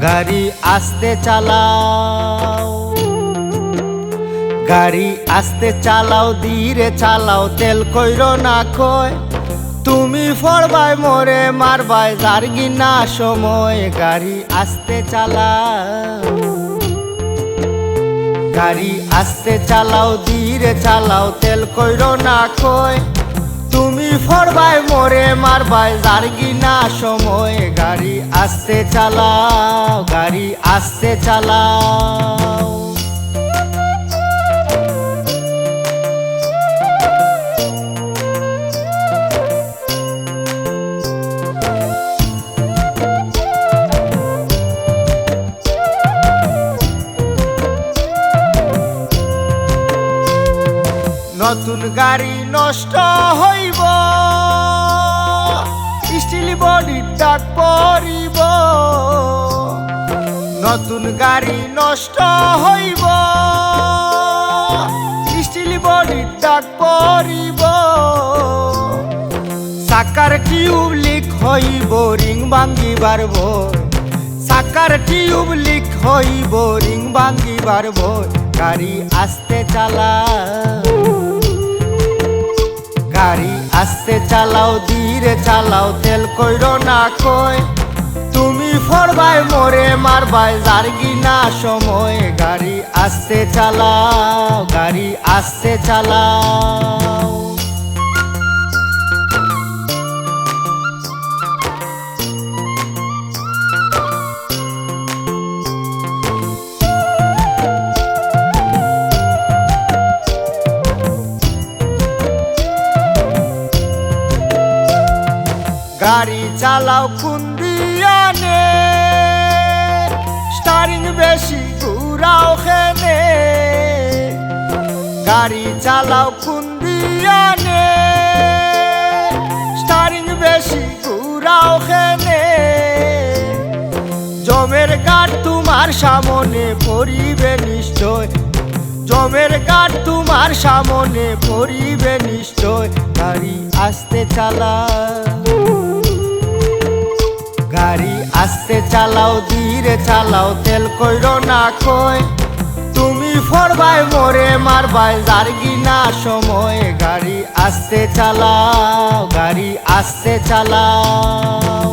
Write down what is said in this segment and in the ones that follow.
গাড়ি আস্তে চালাও, গাড়ি আস্তে চালাও, ধীরে চালাও, তেল কইরো না কয়। তুমি ফড়বাই মোরে মারবাই জারগি না সময়। গাড়ি আস্তে চালাও, গাড়ি আস্তে চালাও, ধীরে চালাও, তেল কইরো না কয়। তুমি ফড়বাই মোরে মারবাই জারগি না সময়। গাড়ি আস্তে চালাও, গাড়ি আস্তে চালাও। নতুন গাড়ি নষ্ট হইব, স্টিল বডির দাগ পড়িব। নতুন গাড়ি নষ্ট হইব, স্টিল বডির দাগ পড়িব। চাকার টিউব লিক হইব, রিং ভাঙ্গিবার ভয়। চাকার টিউব লিক হইব, রিং ভাঙ্গিবার ভয়। গাড়ি আস্তে চালাও, গাড়ি আস্তে চালাও, ধীরে চালাও, তেল কইরো না কয়। তুমি ফড়বাই মোরে মারবাই জারগি না সময়। গাড়ি আস্তে চালাও, গাড়ি আস্তে চালাও। গাড়ি চালাও কোন দিয়ানে, স্টারিং বেশি ঘুরাও খেনে। গাড়ি চালাও কোন দিয়ানে, স্টারিং বেশি ঘুরাও খেনে। জমের গাড় তোমার সামনে পড়িবে নিশ্চয়, জমের গাড় তোমার সামনে পড়িবে নিশ্চয়। গাড়ি আস্তে চালাও, গাড়ি আস্তে চালাও, ধীরে চালাও, তেল কইরো না কয়। তুমি ফড়বাই মোরে মারবাই জারগি না সময়। গাড়ি আস্তে চালাও, গাড়ি আস্তে চালাও।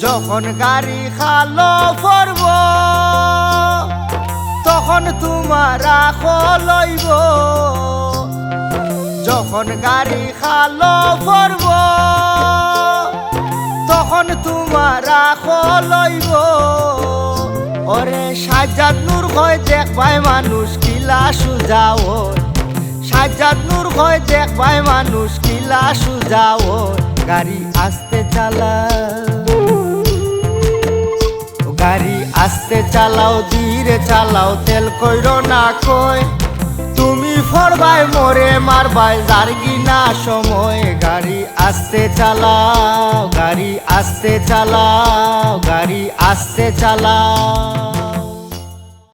যখন গাড়ি খালো পড়ব, তখন তোমার আখো লইব। যখন গাড়ি খালো পড়ব, তখন তোমার আখো লইব। ওরে সাজ্জাদ নূর হয় দেখবাই মানুষ কিলা সুজাও। সাজ্জাদ নূর হয় দেখবাই মানুষ কিলা সুজাও। গাড়ি আস্তে চালাও, গাড়ি আস্তে চালাও, ধীরে চালাও, তেল কইরো না কয়। তুমি ফড়বাই মোরে মারবাই জারগি না সময়। গাড়ি আস্তে চালাও, গাড়ি আস্তে চালাও, গাড়ি আস্তে চালাও।